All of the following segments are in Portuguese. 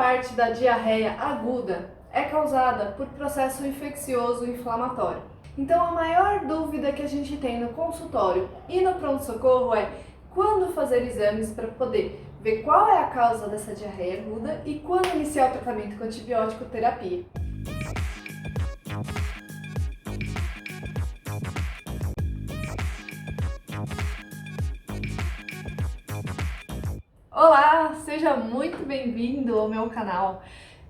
parte da diarreia aguda é causada por processo infeccioso inflamatório. Então a maior dúvida que a gente tem no consultório e no pronto-socorro é quando fazer exames para poder ver qual é a causa dessa diarreia aguda e quando iniciar o tratamento com antibiótico terapia. Olá, seja muito bem-vindo ao meu canal.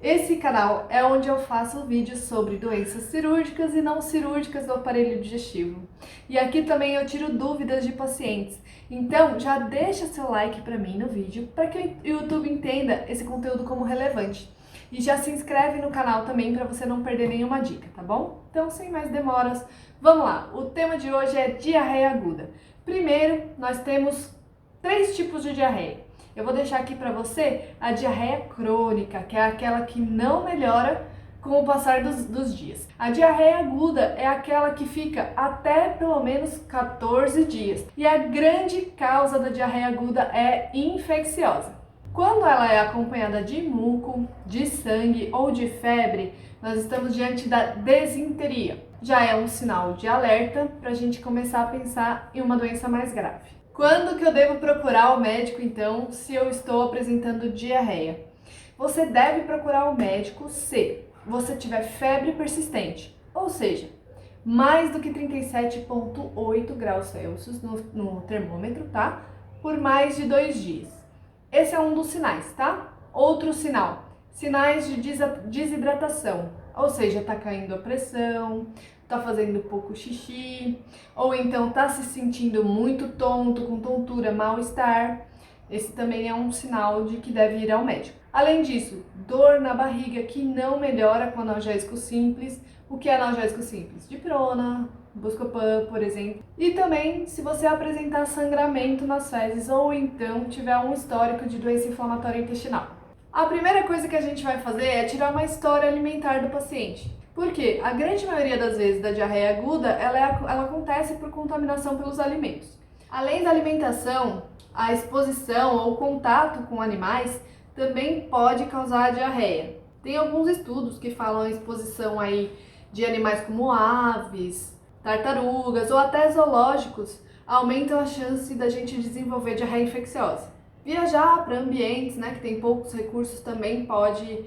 Esse canal é onde eu faço vídeos sobre doenças cirúrgicas e não cirúrgicas do aparelho digestivo. E aqui também eu tiro dúvidas de pacientes. Então já deixa seu like para mim no vídeo para que o YouTube entenda esse conteúdo como relevante. E já se inscreve no canal também para você não perder nenhuma dica, tá bom? Então, sem mais demoras, vamos lá. O tema de hoje é diarreia aguda. Primeiro, nós temos 3 tipos de diarreia. Eu vou deixar aqui para você a diarreia crônica, que é aquela que não melhora com o passar dos dias. A diarreia aguda é aquela que fica até pelo menos 14 dias. E a grande causa da diarreia aguda é infecciosa. Quando ela é acompanhada de muco, de sangue ou de febre, nós estamos diante da desinteria. Já é um sinal de alerta para a gente começar a pensar em uma doença mais grave. Quando que eu devo procurar o médico, então, se eu estou apresentando diarreia? Você deve procurar o médico se você tiver febre persistente, ou seja, mais do que 37,8 graus Celsius no termômetro, tá? Por mais de 2 dias. Esse é um dos sinais, tá? Outro sinal, sinais de desidratação, ou seja, tá caindo a pressão, tá fazendo pouco xixi, ou então tá se sentindo muito tonto, com tontura, mal-estar. Esse também é um sinal de que deve ir ao médico. Além disso, dor na barriga que não melhora com analgésico simples. O que é analgésico simples? Diprona, Buscopan, por exemplo. E também se você apresentar sangramento nas fezes ou então tiver um histórico de doença inflamatória intestinal. A primeira coisa que a gente vai fazer é tirar uma história alimentar do paciente. Porque a grande maioria das vezes da diarreia aguda, ela acontece por contaminação pelos alimentos. Além da alimentação, a exposição ou contato com animais também pode causar diarreia. Tem alguns estudos que falam a exposição aí de animais como aves, tartarugas ou até zoológicos aumentam a chance da gente desenvolver diarreia infecciosa. Viajar para ambientes, que tem poucos recursos também pode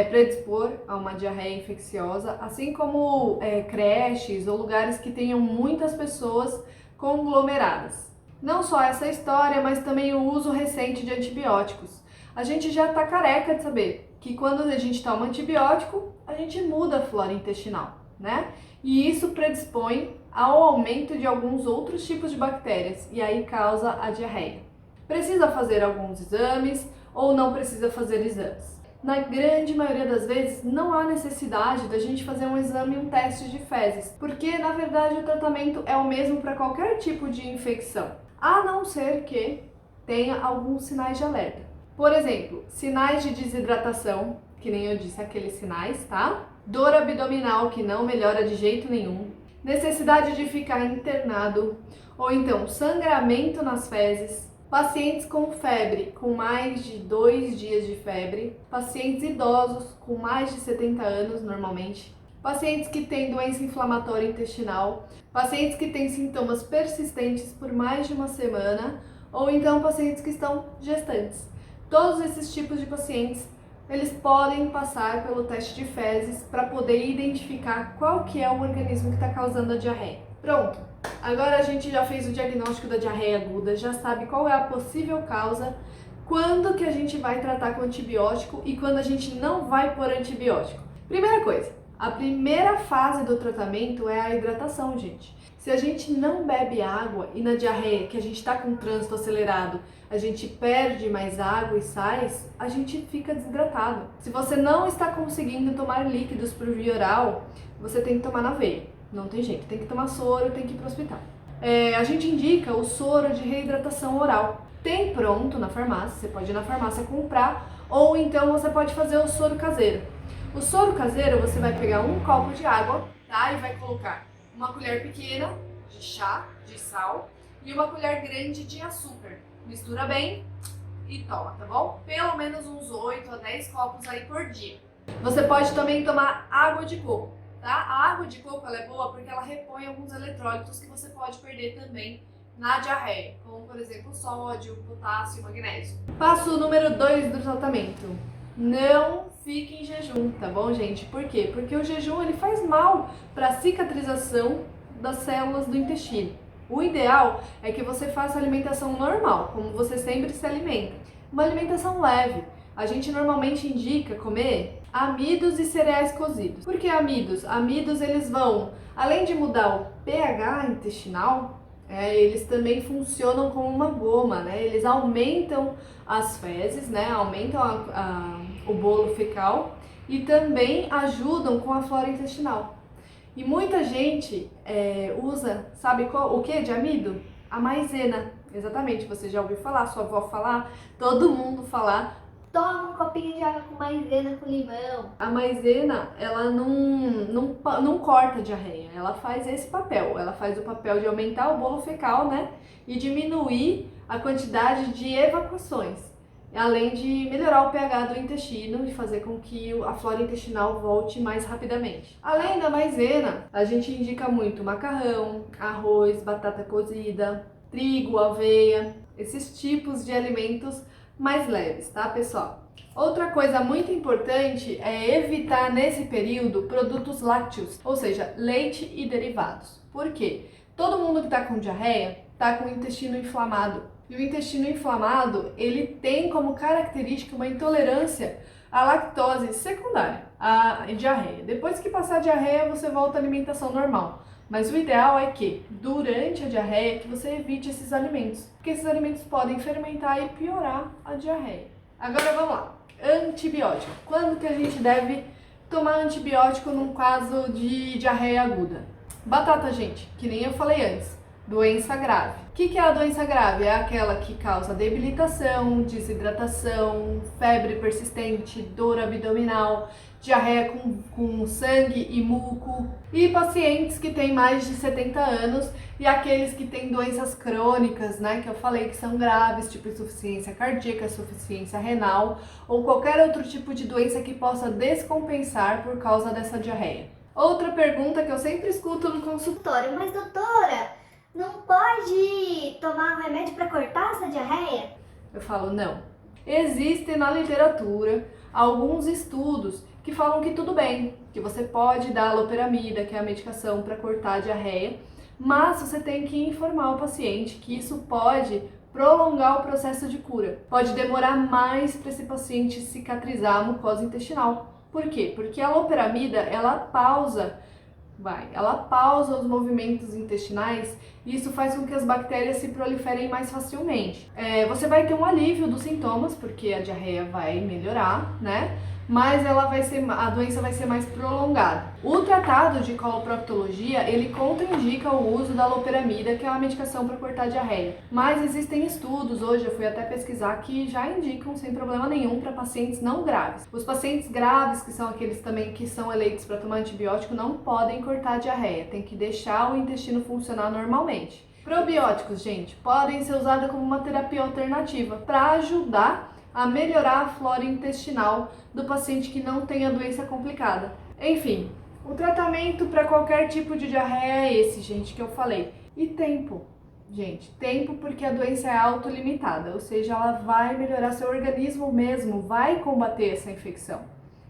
predispor a uma diarreia infecciosa, assim como creches ou lugares que tenham muitas pessoas conglomeradas. Não só essa história, mas também o uso recente de antibióticos. A gente já está careca de saber que quando a gente toma antibiótico, a gente muda a flora intestinal, né? E isso predispõe ao aumento de alguns outros tipos de bactérias e aí causa a diarreia. Precisa fazer alguns exames ou não precisa fazer exames? Na grande maioria das vezes, não há necessidade da gente fazer um exame e um teste de fezes, porque na verdade o tratamento é o mesmo para qualquer tipo de infecção, a não ser que tenha alguns sinais de alerta. Por exemplo, sinais de desidratação, que nem eu disse, aqueles sinais, tá? Dor abdominal que não melhora de jeito nenhum, necessidade de ficar internado, ou então sangramento nas fezes, pacientes com febre, com mais de 2 dias de febre, pacientes idosos com mais de 70 anos normalmente, pacientes que têm doença inflamatória intestinal, pacientes que têm sintomas persistentes por mais de uma semana, ou então pacientes que estão gestantes. Todos esses tipos de pacientes, eles podem passar pelo teste de fezes para poder identificar qual que é o organismo que está causando a diarreia. Pronto! Agora a gente já fez o diagnóstico da diarreia aguda, já sabe qual é a possível causa, quando que a gente vai tratar com antibiótico e quando a gente não vai pôr antibiótico. Primeira coisa, a primeira fase do tratamento é a hidratação, gente. Se a gente não bebe água e na diarreia, que a gente está com trânsito acelerado, a gente perde mais água e sais, a gente fica desidratado. Se você não está conseguindo tomar líquidos por via oral, você tem que tomar na veia. Não tem jeito, tem que tomar soro, tem que ir para o hospital. A gente indica o soro de reidratação oral. Tem pronto na farmácia, você pode ir na farmácia comprar, ou então você pode fazer o soro caseiro. O soro caseiro, você vai pegar um copo de água, tá? E vai colocar uma colher pequena de chá, de sal, e uma colher grande de açúcar. Mistura bem e toma, tá bom? Pelo menos uns 8 a 10 copos aí por dia. Você pode também tomar água de coco, tá? A água de coco ela é boa porque ela repõe alguns eletrólitos que você pode perder também na diarreia, como por exemplo sódio, potássio e magnésio. Passo número 2 do tratamento. Não fique em jejum, tá bom, gente? Por quê? Porque o jejum ele faz mal para a cicatrização das células do intestino. O ideal é que você faça alimentação normal, como você sempre se alimenta. Uma alimentação leve. A gente normalmente indica comer amidos e cereais cozidos. Por que amidos? Amidos eles vão, além de mudar o pH intestinal, eles também funcionam como uma goma, né? Eles aumentam as fezes, né? Aumentam o bolo fecal e também ajudam com a flora intestinal. E muita gente usa, sabe o que de amido? A maisena. Exatamente, você já ouviu falar, sua avó falar, todo mundo falar. Toma um copinho de água com maisena com limão. A maisena, ela não corta a diarreia, ela faz esse papel. Ela faz o papel de aumentar o bolo fecal, né? E diminuir a quantidade de evacuações. Além de melhorar o pH do intestino e fazer com que a flora intestinal volte mais rapidamente. Além da maisena, a gente indica muito macarrão, arroz, batata cozida, trigo, aveia, esses tipos de alimentos mais leves, tá, pessoal? Outra coisa muito importante é evitar nesse período produtos lácteos, ou seja, leite e derivados. Por quê? Todo mundo que tá com diarreia tá com o intestino inflamado. E o intestino inflamado, ele tem como característica uma intolerância à lactose secundária, à diarreia. Depois que passar a diarreia, você volta à alimentação normal. Mas o ideal é que, durante a diarreia, que você evite esses alimentos, porque esses alimentos podem fermentar e piorar a diarreia. Agora vamos lá, antibiótico. Quando que a gente deve tomar antibiótico num caso de diarreia aguda? Batata, gente, que nem eu falei antes. Doença grave. O que é a doença grave? É aquela que causa debilitação, desidratação, febre persistente, dor abdominal, diarreia com sangue e muco. E pacientes que têm mais de 70 anos e aqueles que têm doenças crônicas, né, que eu falei que são graves, tipo insuficiência cardíaca, insuficiência renal ou qualquer outro tipo de doença que possa descompensar por causa dessa diarreia. Outra pergunta que eu sempre escuto no consultório: Mas doutora, não pode tomar um remédio para cortar essa diarreia? Eu falo, não. Existem na literatura alguns estudos que falam que tudo bem, que você pode dar loperamida, que é a medicação para cortar a diarreia, mas você tem que informar o paciente que isso pode prolongar o processo de cura. Pode demorar mais para esse paciente cicatrizar a mucosa intestinal. Por quê? Porque a loperamida, ela pausa os movimentos intestinais e isso faz com que as bactérias se proliferem mais facilmente. Você vai ter um alívio dos sintomas, porque a diarreia vai melhorar, né? Mas a doença vai ser mais prolongada. O tratado de coloproctologia, ele contraindica o uso da loperamida, que é uma medicação para cortar a diarreia. Mas existem estudos, hoje eu fui até pesquisar, que já indicam sem problema nenhum para pacientes não graves. Os pacientes graves, que são aqueles também que são eleitos para tomar antibiótico, não podem cortar a diarreia, tem que deixar o intestino funcionar normalmente. Probióticos, gente, podem ser usados como uma terapia alternativa para ajudar a melhorar a flora intestinal do paciente que não tem a doença complicada. Enfim, o tratamento para qualquer tipo de diarreia é esse, gente, que eu falei. E tempo, gente, tempo porque a doença é autolimitada, ou seja, ela vai melhorar, seu organismo mesmo vai combater essa infecção.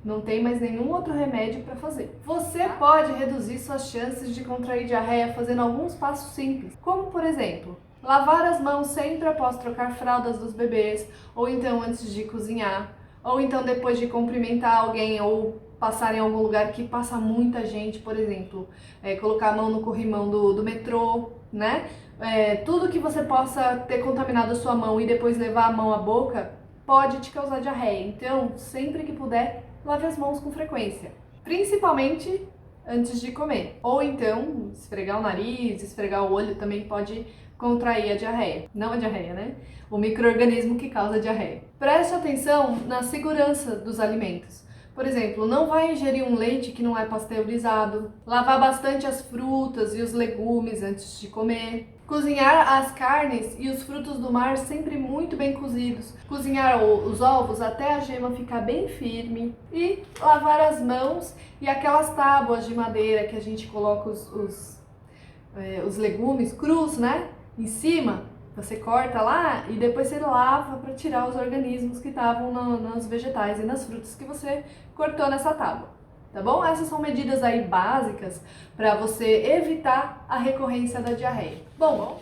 Não tem mais nenhum outro remédio para fazer. Você pode reduzir suas chances de contrair diarreia fazendo alguns passos simples, como por exemplo, lavar as mãos sempre após trocar fraldas dos bebês, ou então antes de cozinhar, ou então depois de cumprimentar alguém ou passar em algum lugar que passa muita gente, por exemplo, colocar a mão no corrimão do metrô, né? Tudo que você possa ter contaminado a sua mão e depois levar a mão à boca pode te causar diarreia. Então, sempre que puder, lave as mãos com frequência, principalmente antes de comer. Ou então, esfregar o nariz, esfregar o olho também pode contrair a diarreia. Não a diarreia, né? O micro-organismo que causa a diarreia. Preste atenção na segurança dos alimentos. Por exemplo, não vai ingerir um leite que não é pasteurizado. Lavar bastante as frutas e os legumes antes de comer. Cozinhar as carnes e os frutos do mar sempre muito bem cozidos. Cozinhar os ovos até a gema ficar bem firme. E lavar as mãos e aquelas tábuas de madeira que a gente coloca os legumes crus, né? Em cima, você corta lá e depois você lava para tirar os organismos que estavam nos vegetais e nas frutas que você cortou nessa tábua. Tá bom? Essas são medidas aí básicas para você evitar a recorrência da diarreia. Bom,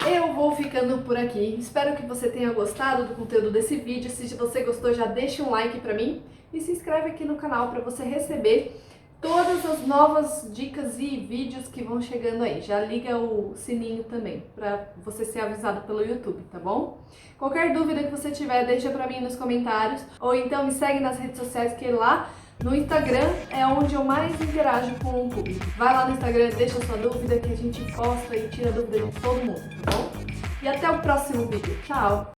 eu vou ficando por aqui. Espero que você tenha gostado do conteúdo desse vídeo. Se você gostou, já deixa um like para mim e se inscreve aqui no canal para você receber todas as novas dicas e vídeos que vão chegando aí. Já liga o sininho também para você ser avisado pelo YouTube, tá bom? Qualquer dúvida que você tiver, deixa para mim nos comentários ou então me segue nas redes sociais que lá no Instagram é onde eu mais interajo com o público. Vai lá no Instagram, deixa sua dúvida que a gente posta e tira a dúvida de todo mundo, tá bom? E até o próximo vídeo. Tchau!